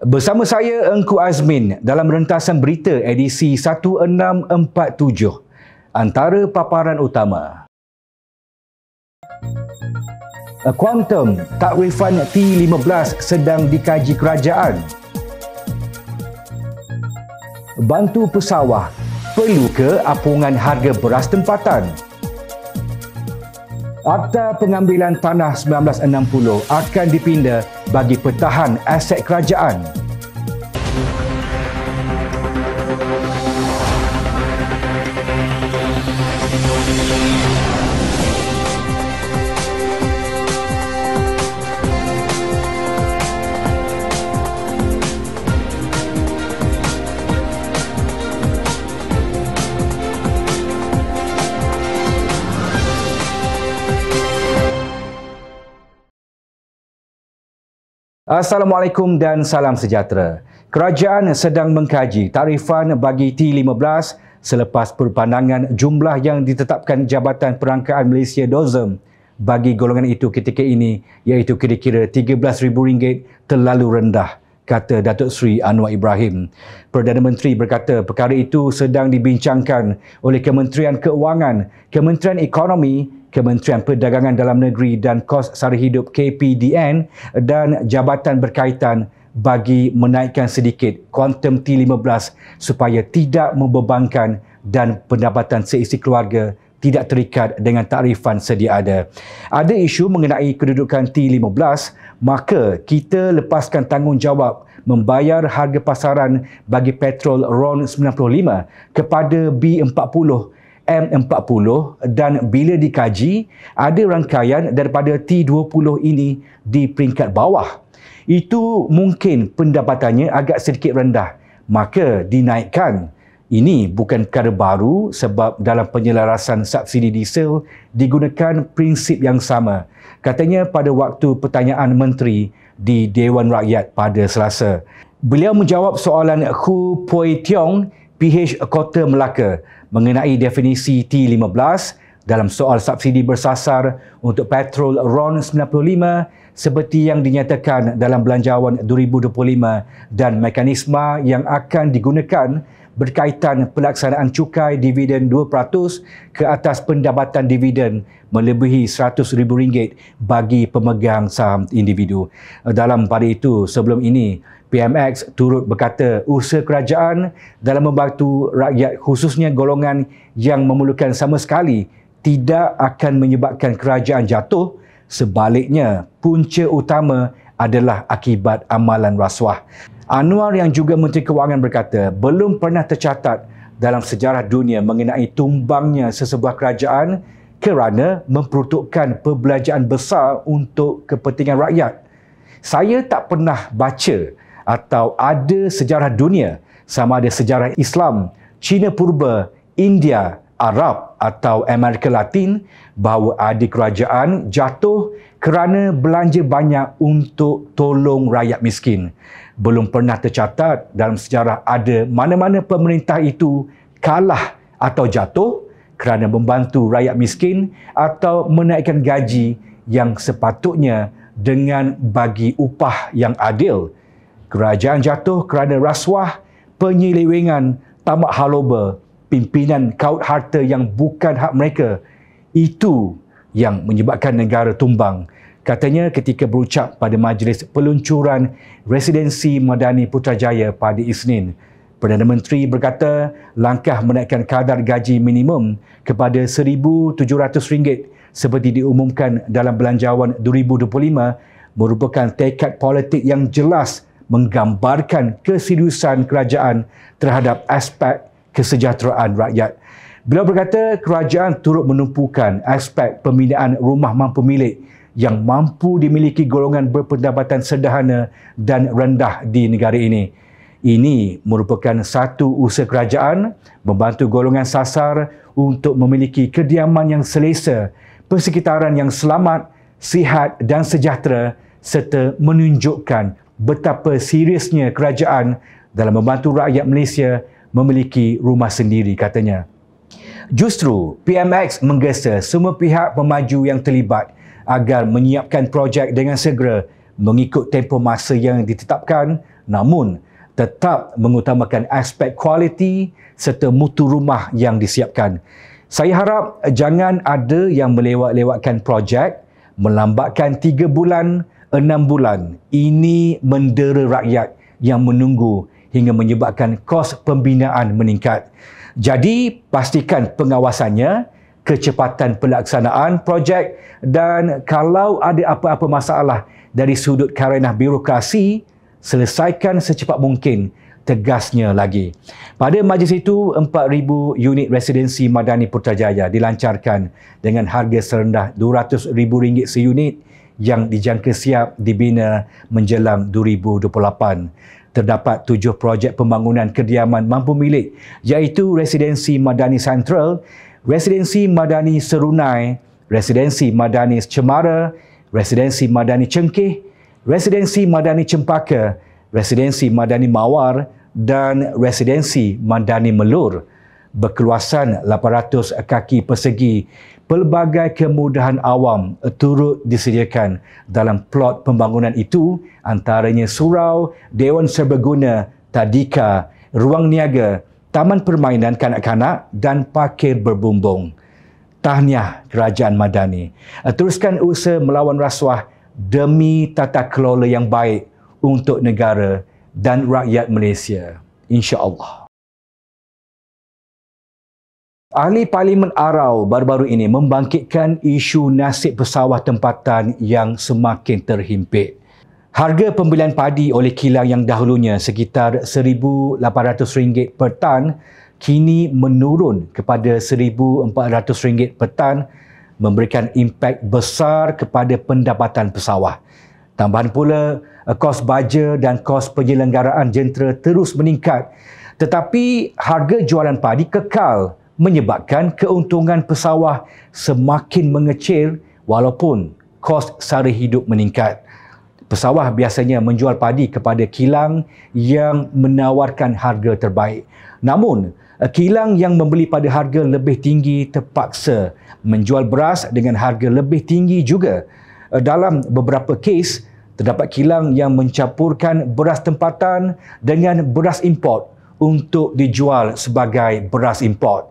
Bersama saya Engku Azmin dalam rentasan berita edisi 1647. Antara paparan utama. Kuantum takrifan T15 sedang dikaji kerajaan. Bantu pesawah, perlu ke apungan harga beras tempatan? Akta pengambilan tanah 1960 akan dipinda bagi petahan aset kerajaan. Assalamualaikum dan salam sejahtera. Kerajaan sedang mengkaji tarifan bagi T15 selepas perpandangan jumlah yang ditetapkan Jabatan Perangkaan Malaysia DOZM bagi golongan itu ketika ini, iaitu kira-kira RM13,000 terlalu rendah, kata Datuk Seri Anwar Ibrahim. Perdana Menteri berkata perkara itu sedang dibincangkan oleh Kementerian Keuangan, Kementerian Ekonomi, Kementerian Perdagangan Dalam Negeri dan Kos Sara Hidup KPDN dan jabatan berkaitan bagi menaikkan sedikit kuantum T15 supaya tidak membebankan dan pendapatan seisi keluarga tidak terikat dengan takrifan sedia ada. Ada isu mengenai kedudukan T15, maka kita lepaskan tanggungjawab membayar harga pasaran bagi petrol RON 95 kepada B40, M40 dan bila dikaji, ada rangkaian daripada T20 ini di peringkat bawah. Itu mungkin pendapatannya agak sedikit rendah, maka dinaikkan. Ini bukan perkara baru sebab dalam penyelarasan subsidi diesel digunakan prinsip yang sama. Katanya pada waktu pertanyaan menteri di Dewan Rakyat pada Selasa. Beliau menjawab soalan Hu Pui Tiong, PH Kota Melaka, mengenai definisi T15 dalam soal subsidi bersasar untuk petrol RON 95 seperti yang dinyatakan dalam Belanjawan 2025 dan mekanisme yang akan digunakan berkaitan pelaksanaan cukai dividen 2% ke atas pendapatan dividen melebihi RM100,000 bagi pemegang saham individu. Dalam pada itu, sebelum ini, PMX turut berkata usaha kerajaan dalam membantu rakyat khususnya golongan yang memerlukan sama sekali tidak akan menyebabkan kerajaan jatuh. Sebaliknya, punca utama adalah akibat amalan rasuah. Anwar yang juga Menteri Kewangan berkata belum pernah tercatat dalam sejarah dunia mengenai tumbangnya sesebuah kerajaan kerana memperuntukkan perbelanjaan besar untuk kepentingan rakyat. Saya tak pernah baca atau ada sejarah dunia, sama ada sejarah Islam, Cina Purba, India, Arab atau Amerika Latin, bahawa ada kerajaan jatuh kerana belanja banyak untuk tolong rakyat miskin. Belum pernah tercatat dalam sejarah ada mana-mana pemerintah itu kalah atau jatuh kerana membantu rakyat miskin atau menaikkan gaji yang sepatutnya dengan bagi upah yang adil. Kerajaan jatuh kerana rasuah, penyelewengan, tamak haloba, pimpinan kaut harta yang bukan hak mereka. Itu yang menyebabkan negara tumbang. Katanya ketika berucap pada majlis peluncuran Residensi Madani Putrajaya pada Isnin. Perdana Menteri berkata langkah menaikkan kadar gaji minimum kepada RM1,700 seperti diumumkan dalam Belanjawan 2025 merupakan tekad politik yang jelas menggambarkan keseriusan kerajaan terhadap aspek kesejahteraan rakyat. Beliau berkata kerajaan turut menumpukan aspek pembinaan rumah mampu milik yang mampu dimiliki golongan berpendapatan sederhana dan rendah di negara ini. Ini merupakan satu usaha kerajaan membantu golongan sasar untuk memiliki kediaman yang selesa, persekitaran yang selamat, sihat dan sejahtera serta menunjukkan betapa seriusnya kerajaan dalam membantu rakyat Malaysia memiliki rumah sendiri, katanya. Justru, PMX menggesa semua pihak pemaju yang terlibat agar menyiapkan projek dengan segera mengikut tempoh masa yang ditetapkan. namun tetap mengutamakan aspek kualiti serta mutu rumah yang disiapkan. Saya harap jangan ada yang melewat-lewatkan projek, melambatkan 3 bulan, 6 bulan. Ini mendera rakyat yang menunggu hingga menyebabkan kos pembinaan meningkat. Jadi, pastikan pengawasannya, kecepatan pelaksanaan projek dan kalau ada apa-apa masalah dari sudut karenah birokrasi, selesaikan secepat mungkin, tegasnya lagi. Pada majlis itu, 4,000 unit residensi Madani Putrajaya dilancarkan dengan harga serendah RM200,000 seunit yang dijangka siap dibina menjelang 2028. Terdapat 7 projek pembangunan kediaman mampu milik iaitu Residensi Madani Central, Residensi Madani Serunai, Residensi Madani Cemara, Residensi Madani Cengkih, Residensi Madani Cempaka, Residensi Madani Mawar dan Residensi Madani Melur. Berkeluasan 800 kaki persegi, pelbagai kemudahan awam turut disediakan dalam plot pembangunan itu, antaranya surau, dewan serbaguna, tadika, ruang niaga, taman permainan kanak-kanak dan parkir berbumbung. Tahniah Kerajaan Madani. Teruskan usaha melawan rasuah demi tata kelola yang baik untuk negara dan rakyat Malaysia. InsyaAllah. Ahli Parlimen Arau baru-baru ini membangkitkan isu nasib pesawah tempatan yang semakin terhimpit. Harga pembelian padi oleh kilang yang dahulunya sekitar RM1,800 per tan kini menurun kepada RM1,400 per tan, memberikan impak besar kepada pendapatan pesawah. Tambahan pula, kos baja dan kos penyelenggaraan jentera terus meningkat, tetapi harga jualan padi kekal menyebabkan keuntungan pesawah semakin mengecil walaupun kos sara hidup meningkat. Pesawah biasanya menjual padi kepada kilang yang menawarkan harga terbaik. Namun, kilang yang membeli pada harga lebih tinggi terpaksa menjual beras dengan harga lebih tinggi juga. Dalam beberapa kes, terdapat kilang yang mencampurkan beras tempatan dengan beras import untuk dijual sebagai beras import.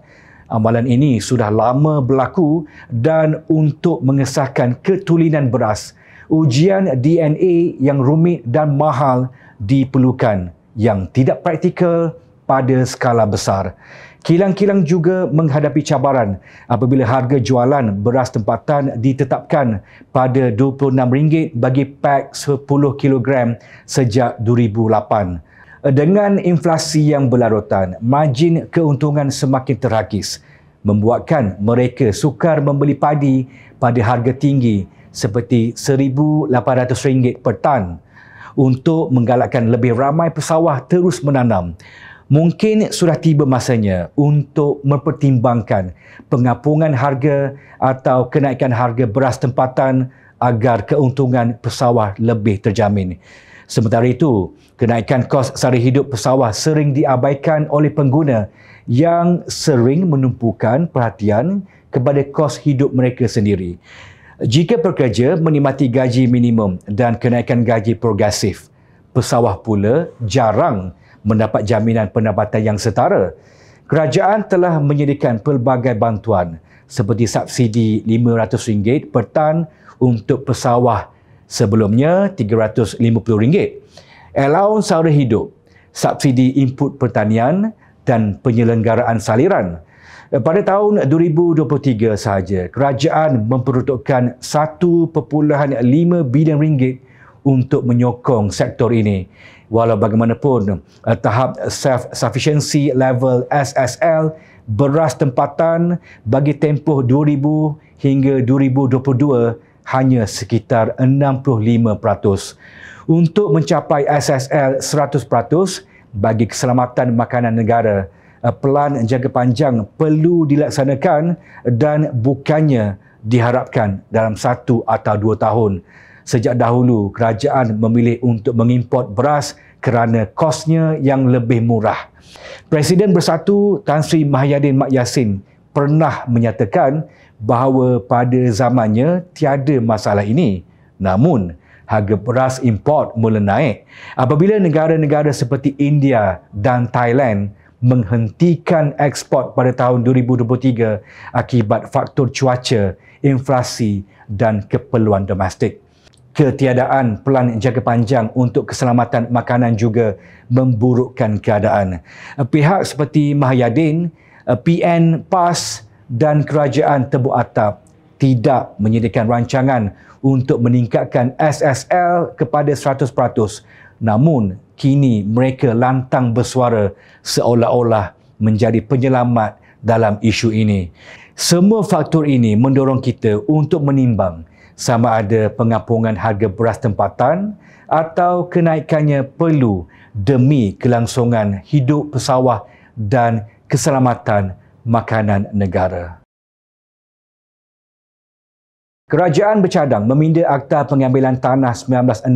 Amalan ini sudah lama berlaku dan untuk mengesahkan ketulinan beras, ujian DNA yang rumit dan mahal diperlukan yang tidak praktikal pada skala besar. Kilang-kilang juga menghadapi cabaran apabila harga jualan beras tempatan ditetapkan pada RM26 bagi pak 10 kg sejak 2008. Dengan inflasi yang berlarutan, margin keuntungan semakin terhakis, membuatkan mereka sukar membeli padi pada harga tinggi seperti RM1,800 per tan. Untuk menggalakkan lebih ramai pesawah terus menanam, mungkin sudah tiba masanya untuk mempertimbangkan pengapungan harga atau kenaikan harga beras tempatan agar keuntungan pesawah lebih terjamin. Sementara itu, kenaikan kos sara hidup pesawah sering diabaikan oleh pengguna yang sering menumpukan perhatian kepada kos hidup mereka sendiri. Jika pekerja menikmati gaji minimum dan kenaikan gaji progresif, pesawah pula jarang mendapat jaminan pendapatan yang setara. Kerajaan telah menyediakan pelbagai bantuan seperti subsidi RM500 per tan untuk pesawah, sebelumnya RM350, allowance sara hidup, subsidi input pertanian dan penyelenggaraan saliran. Pada tahun 2023 sahaja, kerajaan memperuntukkan RM1.5 bilion untuk menyokong sektor ini. Walau bagaimanapun, tahap self-sufficiency level SSL beras tempatan bagi tempoh 2000 hingga 2022 hanya sekitar 65%. Untuk mencapai SSL 100% bagi keselamatan makanan negara, pelan jangka panjang perlu dilaksanakan dan bukannya diharapkan dalam 1 atau 2 tahun. Sejak dahulu, kerajaan memilih untuk mengimport beras kerana kosnya yang lebih murah. Presiden Bersatu Tan Sri Mahyadin Mat Yassin pernah menyatakan bahawa pada zamannya tiada masalah ini. Namun, harga beras import mula naik apabila negara-negara seperti India dan Thailand menghentikan ekspor pada tahun 2023 akibat faktor cuaca, inflasi dan keperluan domestik. Ketiadaan pelan jangka panjang untuk keselamatan makanan juga memburukkan keadaan. Pihak seperti Mahyadin, PN PAS dan Kerajaan Tebuk Atap tidak menyediakan rancangan untuk meningkatkan SSL kepada 100%. Namun, kini mereka lantang bersuara seolah-olah menjadi penyelamat dalam isu ini. Semua faktor ini mendorong kita untuk menimbang sama ada pengapungan harga beras tempatan atau kenaikannya perlu demi kelangsungan hidup pesawah dan keselamatan makanan negara. Kerajaan bercadang meminda Akta Pengambilan Tanah 1960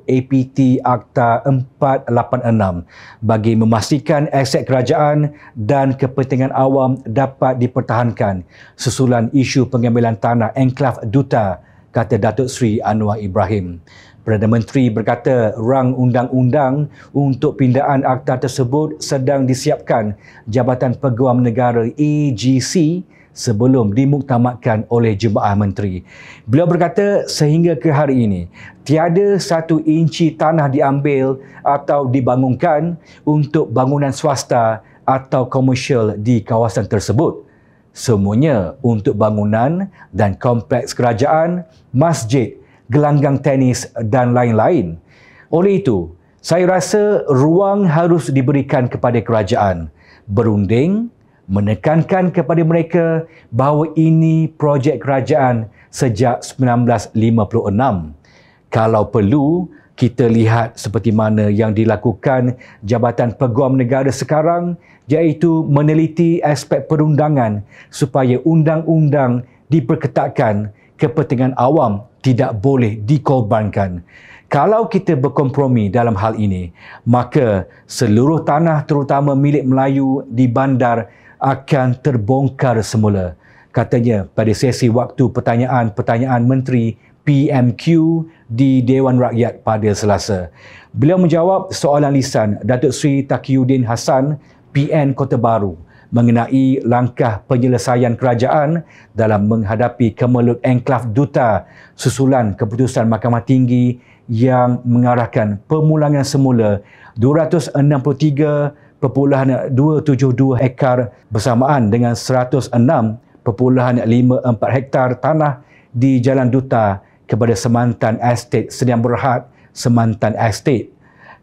APT Akta 486 bagi memastikan aset kerajaan dan kepentingan awam dapat dipertahankan susulan isu pengambilan tanah enklav Duta, kata Datuk Seri Anwar Ibrahim. Perdana Menteri berkata rang undang-undang untuk pindaan akta tersebut sedang disiapkan Jabatan Peguam Negara AGC sebelum dimuktamadkan oleh Jemaah Menteri. Beliau berkata sehingga ke hari ini, tiada 1 inci tanah diambil atau dibangunkan untuk bangunan swasta atau komersial di kawasan tersebut. Semuanya untuk bangunan dan kompleks kerajaan, masjid, gelanggang tenis dan lain-lain. Oleh itu, saya rasa ruang harus diberikan kepada kerajaan berunding, menekankan kepada mereka bahawa ini projek kerajaan sejak 1956. Kalau perlu, kita lihat seperti mana yang dilakukan Jabatan Peguam Negara sekarang, iaitu meneliti aspek perundangan supaya undang-undang diperketatkan, kepentingan awam tidak boleh dikorbankan. Kalau kita berkompromi dalam hal ini, maka seluruh tanah terutama milik Melayu di bandar akan terbongkar semula, katanya pada sesi waktu pertanyaan-pertanyaan Menteri PMQ di Dewan Rakyat pada Selasa. Beliau menjawab soalan lisan Datuk Seri Taqiyuddin Hassan, PN Kota Baru, mengenai langkah penyelesaian kerajaan dalam menghadapi kemelut enklav Duta susulan keputusan Mahkamah Tinggi yang mengarahkan pemulangan semula 263.272 hektar bersamaan dengan 106.54 hektar tanah di Jalan Duta kepada Semantan Estate Sdn Bhd Semantan Estate.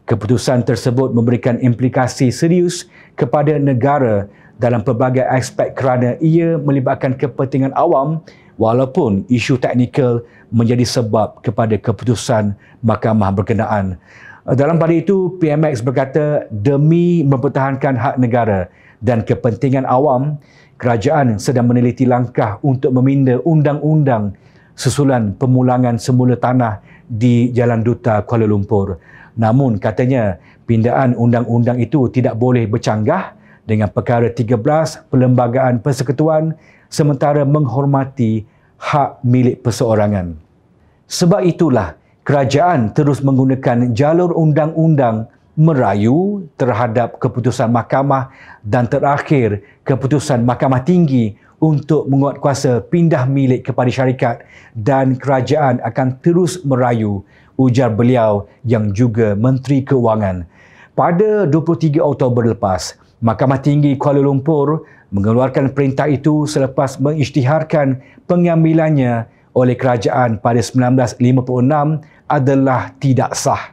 Keputusan tersebut memberikan implikasi serius kepada negara dalam pelbagai aspek kerana ia melibatkan kepentingan awam walaupun isu teknikal menjadi sebab kepada keputusan mahkamah berkenaan. Dalam pada itu, PMX berkata demi mempertahankan hak negara dan kepentingan awam, kerajaan sedang meneliti langkah untuk meminda undang-undang susulan pemulangan semula tanah di Jalan Duta Kuala Lumpur. Namun katanya pindaan undang-undang itu tidak boleh bercanggah dengan perkara 13 Perlembagaan Persekutuan sementara menghormati hak milik perseorangan. Sebab itulah kerajaan terus menggunakan jalur undang-undang merayu terhadap keputusan mahkamah dan terakhir keputusan Mahkamah Tinggi untuk menguatkuasa pindah milik kepada syarikat dan kerajaan akan terus merayu, ujar beliau yang juga Menteri Keuangan. Pada 23 Oktober lepas, Mahkamah Tinggi Kuala Lumpur mengeluarkan perintah itu selepas mengisytiharkan pengambilannya oleh kerajaan pada 1956 adalah tidak sah.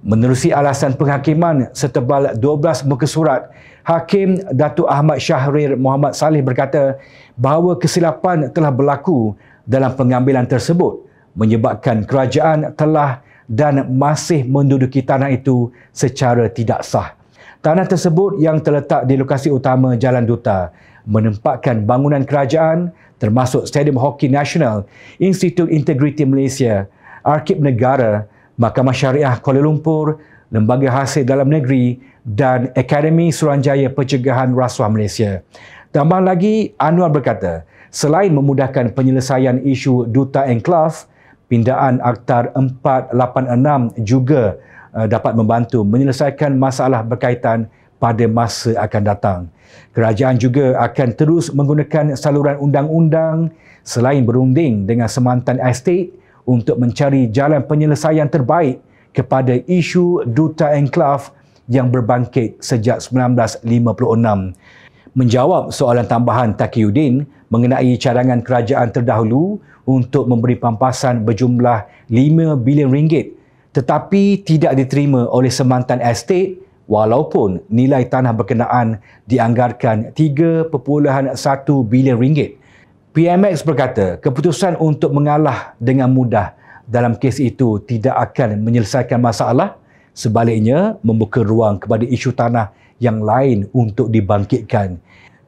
Menerusi alasan penghakiman setebal 12 muka surat, Hakim Datuk Ahmad Syahrir Muhammad Saleh berkata bahawa kesilapan telah berlaku dalam pengambilan tersebut menyebabkan kerajaan telah dan masih menduduki tanah itu secara tidak sah. Tanah tersebut yang terletak di lokasi utama Jalan Duta menempatkan bangunan kerajaan termasuk Stadium Hoki Nasional, Institut Integriti Malaysia, Arkib Negara, Mahkamah Syariah Kuala Lumpur, Lembaga Hasil Dalam Negeri dan Akademi Suruhanjaya Pencegahan Rasuah Malaysia. Tambah lagi, Anwar berkata, selain memudahkan penyelesaian isu Duta Enklav, pindaan Akta 486 juga dapat membantu menyelesaikan masalah berkaitan pada masa akan datang. Kerajaan juga akan terus menggunakan saluran undang-undang selain berunding dengan Semantan Estate untuk mencari jalan penyelesaian terbaik kepada isu Duta Enklav yang berbangkit sejak 1956. Menjawab soalan tambahan Taqiyuddin mengenai cadangan kerajaan terdahulu untuk memberi pampasan berjumlah 5 bilion ringgit tetapi tidak diterima oleh Semantan Estate walaupun nilai tanah berkenaan dianggarkan 3.1 bilion ringgit. PMX berkata keputusan untuk mengalah dengan mudah dalam kes itu tidak akan menyelesaikan masalah, sebaliknya membuka ruang kepada isu tanah yang lain untuk dibangkitkan.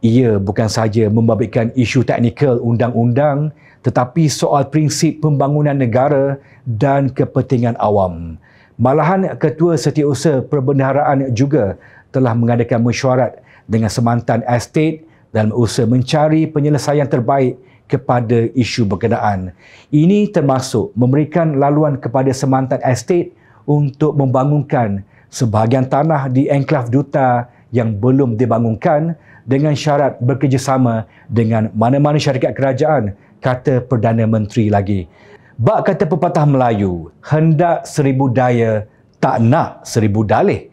Ia bukan sahaja membabitkan isu teknikal undang-undang tetapi soal prinsip pembangunan negara dan kepentingan awam. Malahan Ketua Setiausaha Perbendaharaan juga telah mengadakan mesyuarat dengan Semantan Estate dalam usaha mencari penyelesaian terbaik kepada isu berkenaan. Ini termasuk memberikan laluan kepada Semantan Estate untuk membangunkan sebahagian tanah di Enklav Duta yang belum dibangunkan dengan syarat bekerjasama dengan mana-mana syarikat kerajaan, kata Perdana Menteri lagi. Bak kata pepatah Melayu, hendak 1000 daya, tak nak 1000 dalih.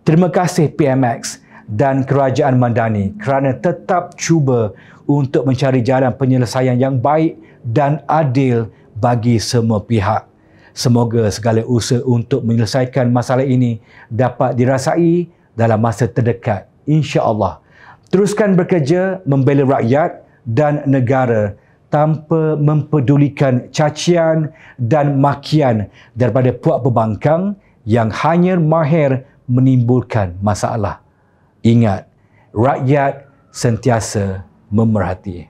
Terima kasih PMX dan Kerajaan Madani kerana tetap cuba untuk mencari jalan penyelesaian yang baik dan adil bagi semua pihak. Semoga segala usaha untuk menyelesaikan masalah ini dapat dirasai dalam masa terdekat, insya-Allah. Teruskan bekerja membela rakyat dan negara tanpa mempedulikan cacian dan makian daripada puak pembangkang yang hanya mahir menimbulkan masalah. Ingat, rakyat sentiasa memerhati.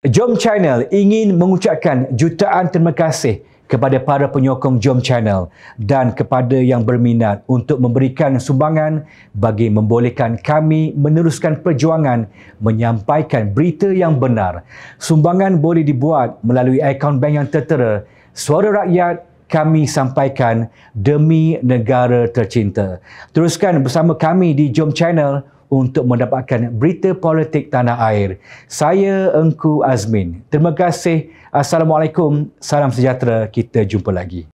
Jom Channel ingin mengucapkan jutaan terima kasih kepada para penyokong Jom Channel dan kepada yang berminat untuk memberikan sumbangan bagi membolehkan kami meneruskan perjuangan menyampaikan berita yang benar. Sumbangan boleh dibuat melalui akaun bank yang tertera. Suara rakyat kami sampaikan demi negara tercinta. Teruskan bersama kami di Jom Channel untuk mendapatkan berita politik tanah air. Saya Engku Azmin. Terima kasih. Assalamualaikum. Salam sejahtera. Kita jumpa lagi.